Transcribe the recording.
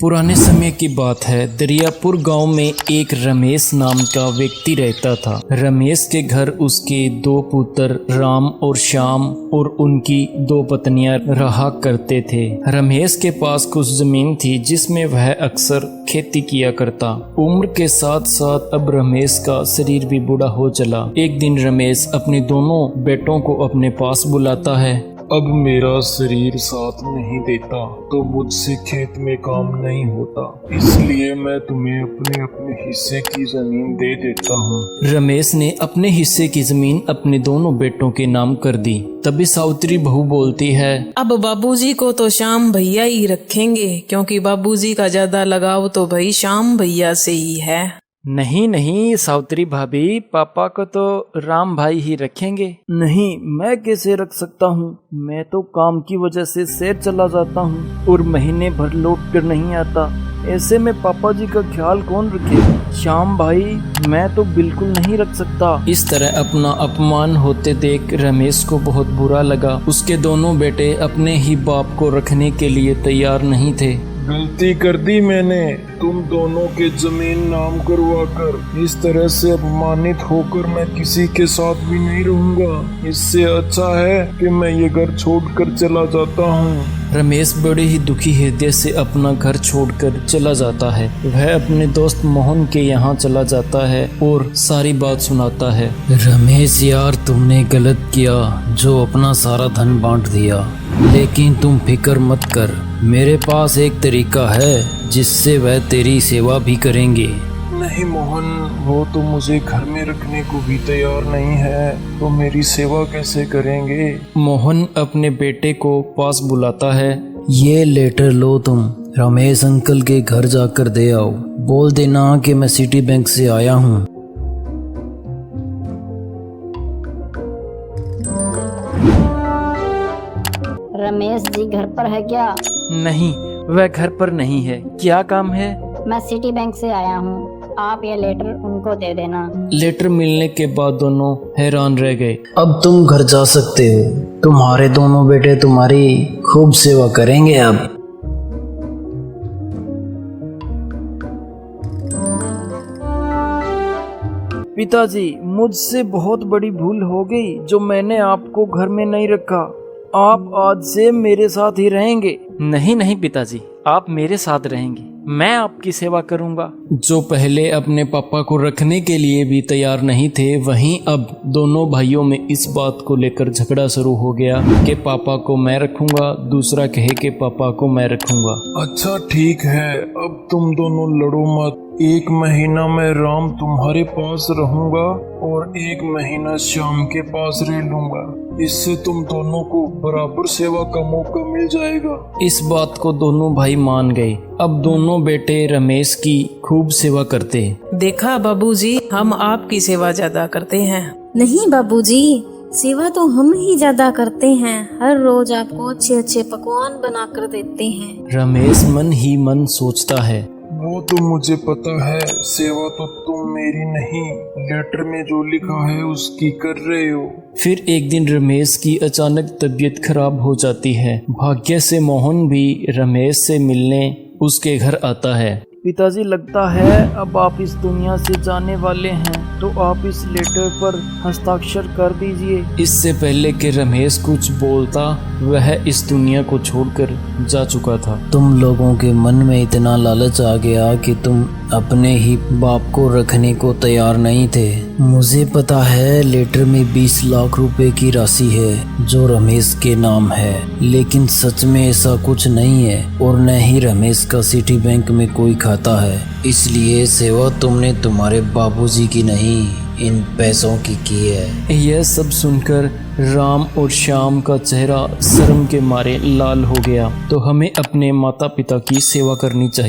पुराने समय की बात है। दरियापुर गांव में एक रमेश नाम का व्यक्ति रहता था। रमेश के घर उसके दो पुत्र राम और श्याम और उनकी दो पत्नियां रहा करते थे। रमेश के पास कुछ जमीन थी जिसमें वह अक्सर खेती किया करता। उम्र के साथ साथ अब रमेश का शरीर भी बूढ़ा हो चला। एक दिन रमेश अपने दोनों बेटों को अपने पास बुलाता है। अब मेरा शरीर साथ नहीं देता तो मुझसे खेत में काम नहीं होता, इसलिए मैं तुम्हें अपने अपने हिस्से की जमीन दे देता हूँ। रमेश ने अपने हिस्से की जमीन अपने दोनों बेटों के नाम कर दी। तभी सावित्री बहू बोलती है, अब बाबूजी को तो श्याम भैया ही रखेंगे, क्योंकि बाबूजी का ज्यादा लगाव तो भाई श्याम भैया से ही है। नहीं नहीं सावित्री भाभी, पापा को तो राम भाई ही रखेंगे। नहीं, मैं कैसे रख सकता हूँ? मैं तो काम की वजह से शहर चला जाता हूँ और महीने भर लौट कर नहीं आता। ऐसे में पापा जी का ख्याल कौन रखेगा? श्याम भाई, मैं तो बिल्कुल नहीं रख सकता। इस तरह अपना अपमान होते देख रमेश को बहुत बुरा लगा। उसके दोनों बेटे अपने ही बाप को रखने के लिए तैयार नहीं थे। गलती कर दी मैंने, तुम दोनों के जमीन नाम करवा कर। इस तरह से अपमानित होकर मैं किसी के साथ भी नहीं रहूंगा। इससे अच्छा है कि मैं ये घर छोड़कर चला जाता हूँ। रमेश बड़े ही दुखी हृदय से अपना घर छोड़कर चला जाता है। वह अपने दोस्त मोहन के यहाँ चला जाता है और सारी बात सुनाता है। रमेश यार, तुमने गलत किया जो अपना सारा धन बांट दिया, लेकिन तुम फिक्र मत कर, मेरे पास एक तरीका है जिससे वह तेरी सेवा भी करेंगे। नहीं मोहन, वो तो मुझे घर में रखने को भी तैयार नहीं है, तो मेरी सेवा कैसे करेंगे? मोहन अपने बेटे को पास बुलाता है। ये लेटर लो, तुम रमेश अंकल के घर जाकर दे आओ। बोल देना कि मैं सिटी बैंक से आया हूँ। रमेश जी घर पर है क्या? नहीं, वह घर पर नहीं है। क्या काम है? मैं सिटी बैंक से आया हूँ, आप ये लेटर उनको दे देना। लेटर मिलने के बाद दोनों हैरान रह गए। अब तुम घर जा सकते हो, तुम्हारे दोनों बेटे तुम्हारी खूब सेवा करेंगे। अब पिताजी, मुझसे बहुत बड़ी भूल हो गई जो मैंने आपको घर में नहीं रखा। आप आज से मेरे साथ ही रहेंगे। नहीं नहीं पिताजी, आप मेरे साथ रहेंगे, मैं आपकी सेवा करूंगा। जो पहले अपने पापा को रखने के लिए भी तैयार नहीं थे, वहीं अब दोनों भाइयों में इस बात को लेकर झगड़ा शुरू हो गया कि पापा को मैं रखूंगा, दूसरा कहे कि पापा को मैं रखूंगा। अच्छा ठीक है, अब तुम दोनों लड़ो मत। 1 महीना मैं राम तुम्हारे पास रहूंगा और 1 महीना श्याम के पास रह लूंगा। इससे तुम दोनों को बराबर सेवा का मौका मिल जाएगा। इस बात को दोनों भाई मान गए। अब दोनों बेटे रमेश की खूब सेवा करते। देखा बाबूजी, हम आपकी सेवा ज्यादा करते हैं। नहीं बाबूजी, सेवा तो हम ही ज्यादा करते हैं। हर रोज आपको अच्छे अच्छे पकवान बना कर देते हैं। रमेश मन ही मन सोचता है, वो तो मुझे पता है, सेवा तो तुम मेरी नहीं, लेटर में जो लिखा है उसकी कर रहे हो। फिर एक दिन रमेश की अचानक तबीयत खराब हो जाती है। भाग्य से मोहन भी रमेश से मिलने उसके घर आता है। पिताजी, लगता है अब आप इस दुनिया से जाने वाले हैं, तो आप इस लेटर पर हस्ताक्षर कर दीजिए। इससे पहले कि रमेश कुछ बोलता, वह इस दुनिया को छोड़कर जा चुका था। तुम लोगों के मन में इतना लालच आ गया कि तुम अपने ही बाप को रखने को तैयार नहीं थे। मुझे पता है लेटर में 20 लाख रुपए की राशि है जो रमेश के नाम है, लेकिन सच में ऐसा कुछ नहीं है और न ही रमेश का सिटी बैंक में कोई खाता है। इसलिए सेवा तुमने तुम्हारे बाबूजी की नहीं, इन पैसों की है। यह सब सुनकर राम और श्याम का चेहरा शर्म के मारे लाल हो गया। तो हमें अपने माता पिता की सेवा करनी चाहिए।